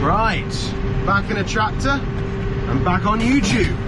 Right, back in a tractor and back on YouTube.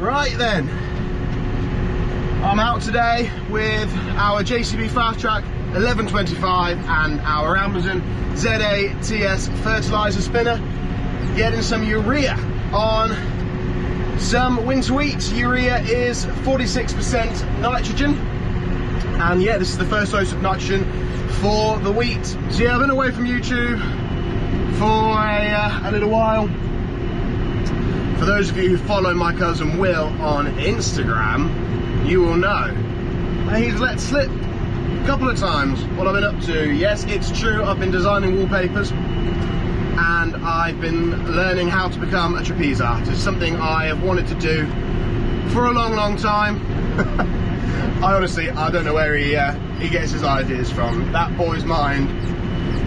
Right then, I'm out today with our JCB Fastrac 1125 and our Amazon ZA-TS fertiliser spinner, getting some urea on some winter wheat. Urea is 46% nitrogen, and yeah, this is the first dose of nitrogen for the wheat. So yeah, I've been away from YouTube for a little while. For those of you who follow my cousin Will on Instagram, you will know he's let slip a couple of times what I've been up to. Yes, it's true, I've been designing wallpapers and I've been learning how to become a trapeze artist, something I have wanted to do for a long, long time. I don't know where he gets his ideas from. That boy's mind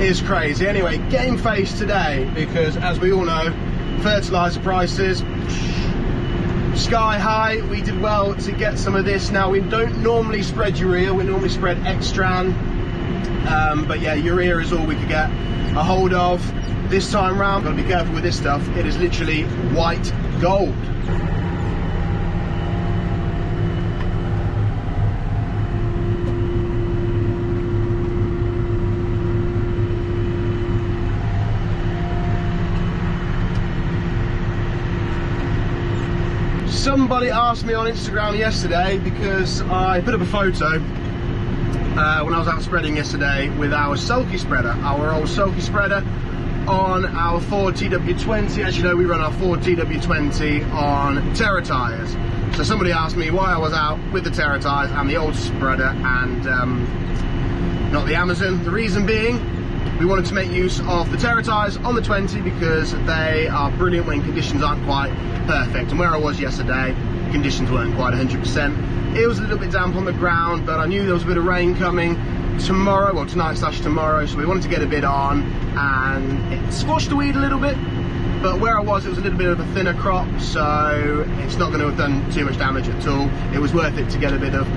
is crazy. Anyway, game face today, because as we all know, fertiliser prices sky high. We did well to get some of this. Now, we don't normally spread urea, we normally spread Extran, but yeah, urea is all we could get a hold of this time round. Gotta be careful with this stuff, it is literally white gold. Somebody asked me on Instagram yesterday, because I put up a photo when I was out spreading yesterday with our sulky spreader, our old sulky spreader on our Ford TW20. As you know, we run our Ford TW20 on Terra tyres. So somebody asked me why I was out with the Terra tyres and the old spreader and not the Amazon. The reason being, we wanted to make use of the Terra tyres on the 20 because they are brilliant when conditions aren't quite perfect. And where I was yesterday, conditions weren't quite 100%. It was a little bit damp on the ground, but I knew there was a bit of rain coming tomorrow, well tonight/tomorrow, so we wanted to get a bit on, and it squashed the weed a little bit. But where I was, it was a little bit of a thinner crop, so it's not going to have done too much damage at all. It was worth it to get a bit of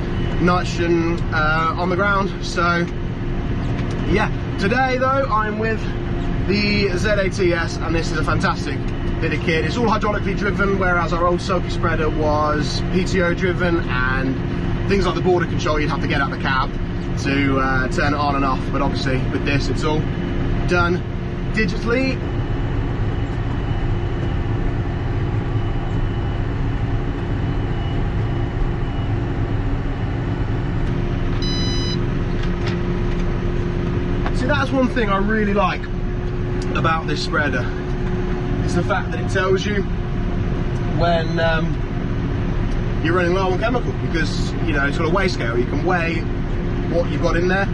nitrogen on the ground. So yeah, today though I'm with the ZA-TS, and this is a fantastic bit of kit. It's all hydraulically driven, whereas our old sulky spreader was PTO driven, and things like the border control you'd have to get out the cab to turn it on and off. But obviously with this, it's all done digitally. See, that's one thing I really like about this spreader. It's the fact that it tells you when you're running low on chemical, because you know it's got a weigh scale. You can weigh what you've got in there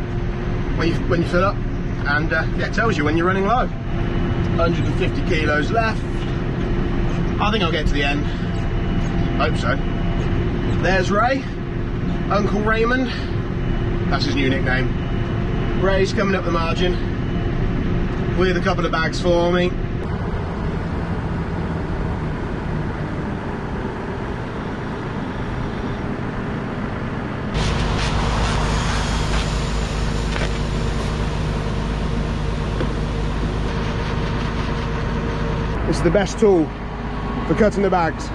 when you fill up, and yeah, it tells you when you're running low. 150 kilos left. I think I'll get to the end. Hope so. There's Ray, Uncle Raymond. That's his new nickname. Ray's coming up the margin with a couple of bags for me. This is the best tool for cutting the bags.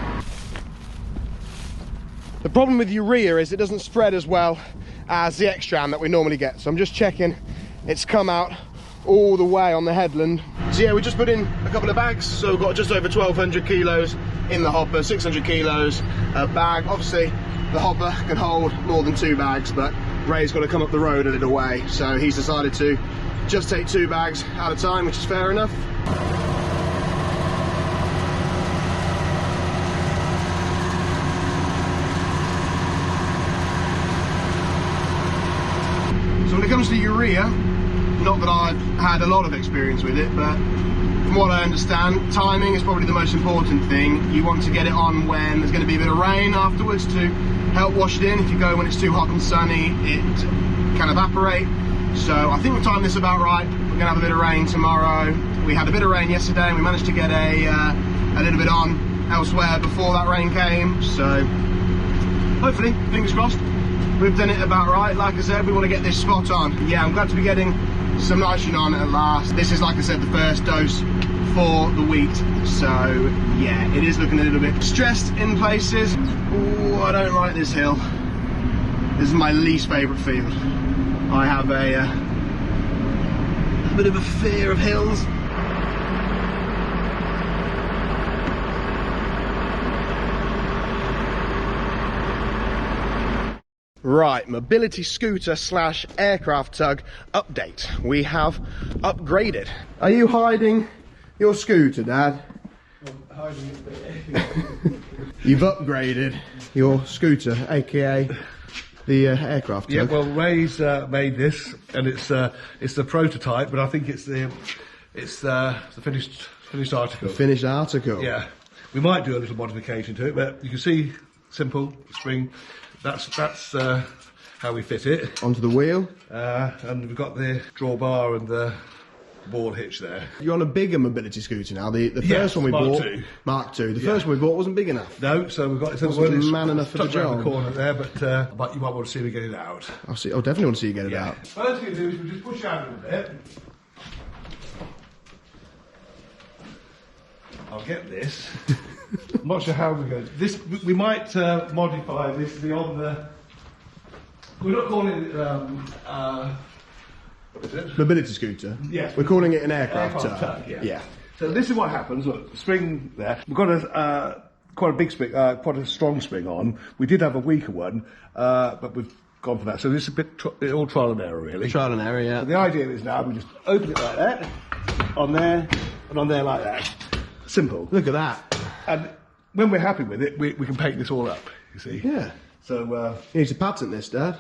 The problem with urea is it doesn't spread as well as the Extran that we normally get. So I'm just checking it's come out all the way on the headland. So yeah, we just put in a couple of bags, so we've got just over 1,200 kilos in the hopper, 600 kilos a bag. Obviously the hopper can hold more than 2 bags, but Ray's got to come up the road a little way, so he's decided to just take 2 bags at a time, which is fair enough. So when it comes to urea, not that I've had a lot of experience with it, but from what I understand, timing is probably the most important thing. You want to get it on when there's going to be a bit of rain afterwards to help wash it in. If you go when it's too hot and sunny, it can evaporate. So I think we've timed this about right. We're going to have a bit of rain tomorrow. We had a bit of rain yesterday and we managed to get a little bit on elsewhere before that rain came. So hopefully, fingers crossed, we've done it about right. Like I said, we want to get this spot on. Yeah, I'm glad to be getting some nitrogen on at last. This is, like I said, the first dose for the wheat. So yeah, it is looking a little bit stressed in places. Oh, I don't like this hill. This is my least favourite field. I have a bit of a fear of hills. Right, mobility scooter slash aircraft tug update. We have upgraded. Are you hiding your scooter, Dad? I'm hiding it. You've upgraded your scooter, aka the aircraft tug. Yeah, well, Ray's made this, and it's the prototype, but I think it's the finished article. The finished article. Yeah, we might do a little modification to it, but you can see simple spring. That's how we fit it onto the wheel, and we've got the drawbar and the ball hitch there. You're on a bigger mobility scooter now. The first one we bought, Mark II. The first one we bought wasn't big enough. No, so we've got it man enough for the job. The corner there, but you might want to see me get it out. I'll definitely want to see you get it out. First thing to do is we just push out a little bit. I'll get this. I'm not sure how we're going to. This we might modify this beyond the. We're not calling it. What is it? Mobility scooter. Yes. We're calling it an aircraft tug. Yeah. So this is what happens. Look, the spring there. We've got a quite a big spring, quite a strong spring on. We did have a weaker one, but we've gone for that. So this is a bit all trial and error, really. Trial and error, yeah. So the idea is now we just open it like that, on there, and on there like that. Simple. Look at that. And when we're happy with it, we can paint this all up, you see. Yeah. So you need to patent this, Dad.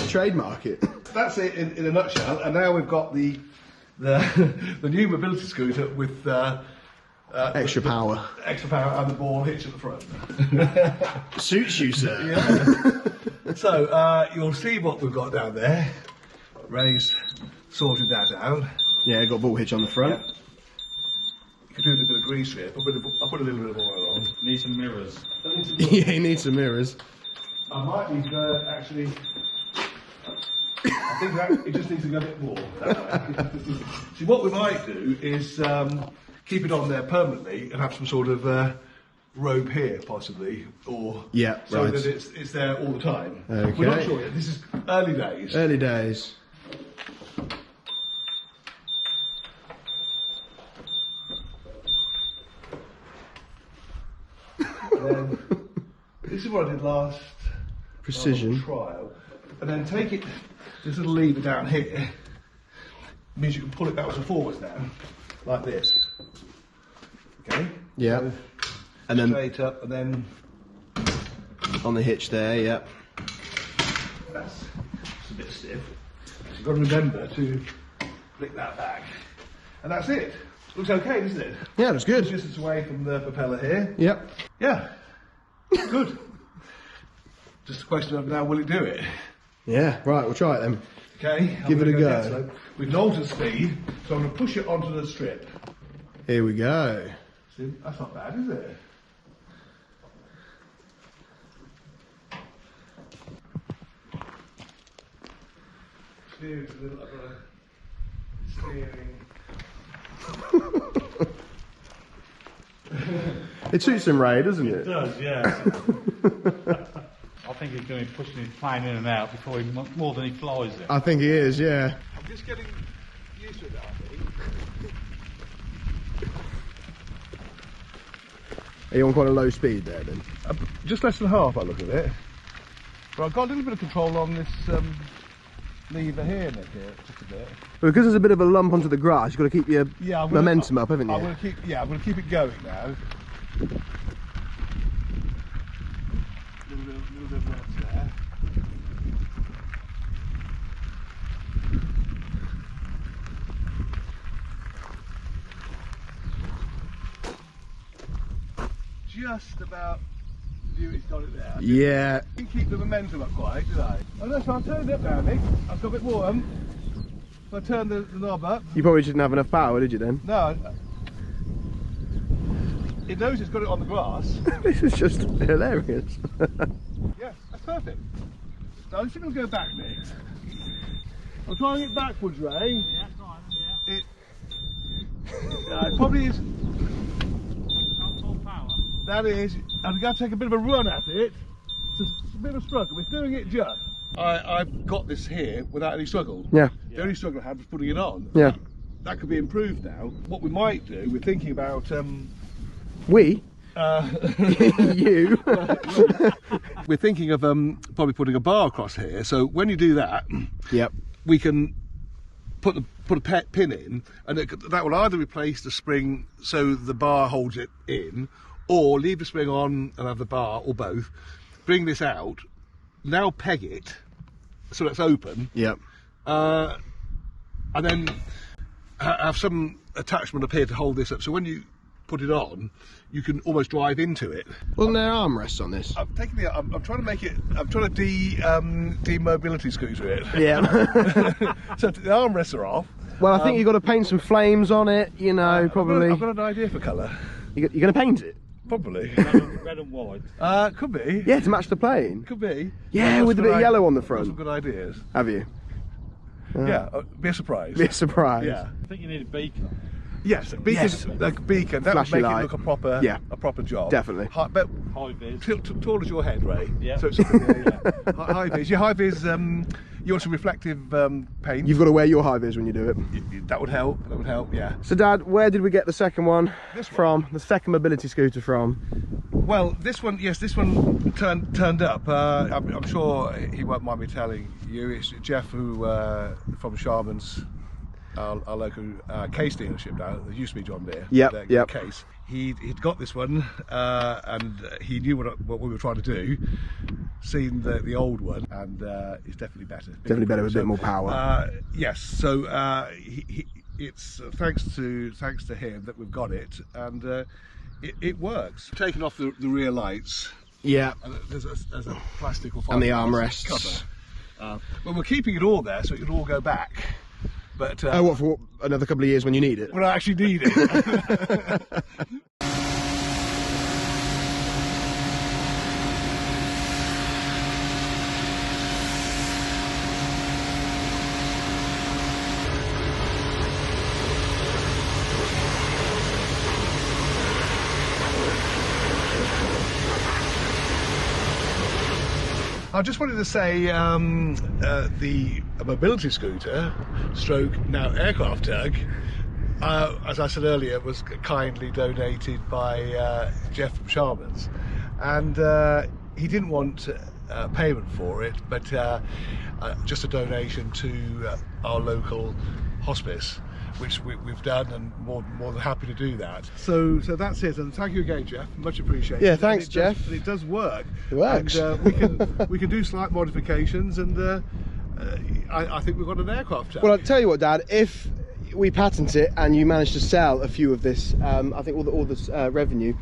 Trademark it. That's it in a nutshell. And now we've got the new mobility scooter with extra power. Extra power and the ball hitch at the front. Suits you, sir. Yeah. So you'll see what we've got down there. Ray's sorted that out. Yeah, got ball hitch on the front. Yeah. You could do a bit of grease here. I'll put a little bit of oil on. Need some mirrors. Yeah, he needs some mirrors. I might need to actually. I think that it just needs to go a bit more. See, what we might do is keep it on there permanently and have some sort of rope here, possibly, or so that it's there all the time. Okay. We're not sure yet. This is early days. Early days. Then, this is what I did last precision trial, and then take it. This little lever down here means you can pull it backwards and forwards now, like this. Okay. Yeah. So, and then straight up, and then on the hitch there. Yeah. That's a bit stiff. You've got to remember to flick that back, and that's it. Looks okay, doesn't it? Yeah, that's good. Distance away from the propeller here. Yep. Yeah. Good. Just a question of now, will it do it? Yeah. Right. We'll try it then. Okay. Give it a go. We've altered speed, so I'm going to push it onto the strip. Here we go. See, that's not bad, is it? Steering's a little. I've got a steering. It suits him, Ray, doesn't it? It does, yeah. I think he's going to be pushing his plane in and out before more than he flies it. I think he is, yeah. I'm just getting used to it now, I think. Are you on quite a low speed there then? Just less than half, I look at it. But I've got a little bit of control on this lever here, Nick, just a bit. Well, because there's a bit of a lump onto the grass, you've got to keep your momentum up, haven't you? I'm going to keep it going now. Little bit of rest there. just about it's got it there. Yeah. Didn't keep the momentum up quite, did I? Oh no, so I'll turn it up now, Nick. I've got a bit warm. If I turn the knob up. You probably didn't have enough power, did you then? No. It knows it's got it on the grass. This is just hilarious. Yeah, that's perfect. Now I'm just going to go back, Nick. I'm trying it backwards, Ray. Yeah, go on, yeah. It probably is. Not full power. That is. I'm going to take a bit of a run at it. It's a bit of a struggle. We're doing it just. I've got this here without any struggle. Yeah. The only struggle I had was putting it on. Yeah. That could be improved now. What we might do, we're thinking about. We? You? We're thinking of probably putting a bar across here. So when you do that, Yep. we can put a pin in, and that will either replace the spring so the bar holds it in, or leave the spring on and have the bar, or both. Bring this out, now peg it so it's open. Yep. And then have some attachment up here to hold this up. So when you put it on, you can almost drive into it. Wasn't there armrests on this? I'm taking the. I'm trying to make it. I'm trying to de-mobility scooter it. Yeah. So the armrests are off. Well, I think you've got to paint some flames on it, you know, probably. I've got an idea for colour. You're going to paint it? Probably. Red and white. Could be. Yeah, to match the plane. Could be. Yeah, with a bit of yellow on the Got some front. good ideas. Have you? Yeah, be a surprise. Be a surprise. Yeah. I think you need a beacon. Yes, beacon. Yes. Like a beacon. That would Flashy make light. it look a proper. Yeah. A proper job. Definitely. But High vis. tall as your head, Ray. Yeah. So it's high vis. Your high vis. You want some reflective paint. You've got to wear your high vis when you do it. That would help. That would help. Yeah. So, Dad, where did we get the second one This one? from? The second mobility scooter from? Well, this one, yes, this one turned up. I'm sure he won't mind me telling you. It's Jeff, who from Sharman's, our local case dealership now. There used to be John Deere. Yep. Case. He'd got this one, and he knew what we were trying to do. Seen the old one, and it's definitely better. Definitely better with a bit more power. Yes. So it's thanks to him that we've got it, and it works. Taking off the rear lights. Yeah. And there's a plastic or And the fiberglass armrests. cover. Well, we're keeping it all there, so it can all go back. But What, for another couple of years when you need it? when I actually need it. I just wanted to say the mobility scooter, stroke now aircraft tug, as I said earlier, was kindly donated by Jeff from Sharman's, and he didn't want payment for it, but just a donation to our local hospice, which we've done, and more than happy to do that. So that's it, and thank you again, Jeff. Much appreciated. Yeah, thanks, Jeff. And it does work. It works. And we can do slight modifications, and I think we've got an aircraft tug. Well, I'll tell you what, Dad, if we patent it and you manage to sell a few of this, I think all this revenue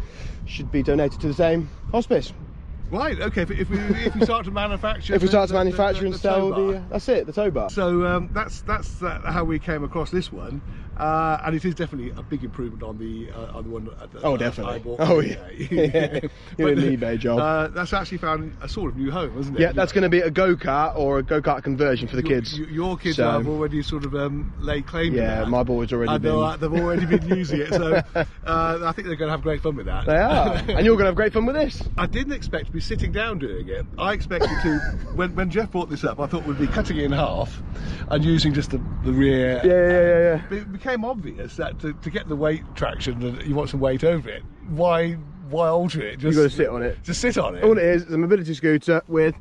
should be donated to the same hospice. Right, okay, if we start to manufacture... If we start to manufacture and the sell tow bar. that's it, the tow bar. So that's how we came across this one, and it is definitely a big improvement on the one. Definitely. I bought. Oh yeah, you're an eBay job. That's actually found a sort of new home, isn't it? Yeah, that's going to be a go-kart or a go-kart conversion for the kids. Your kids So- have already sort of laid claim to Yeah, that. my boys already been. They've already been using it, so I think they're going to have great fun with that. They are, and you're going to have great fun with this. I didn't expect to be sitting down doing it. I expected to, when Jeff brought this up, I thought we'd be cutting it in half and using just the rear. Yeah. But it became obvious that to get the weight traction, and you want some weight over it, why alter it? You've got to sit on it. Just sit on it. All it is a mobility scooter with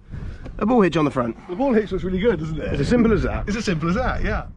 a ball hitch on the front. The ball hitch looks really good, doesn't it? It's as simple as that. It's as simple as that, yeah.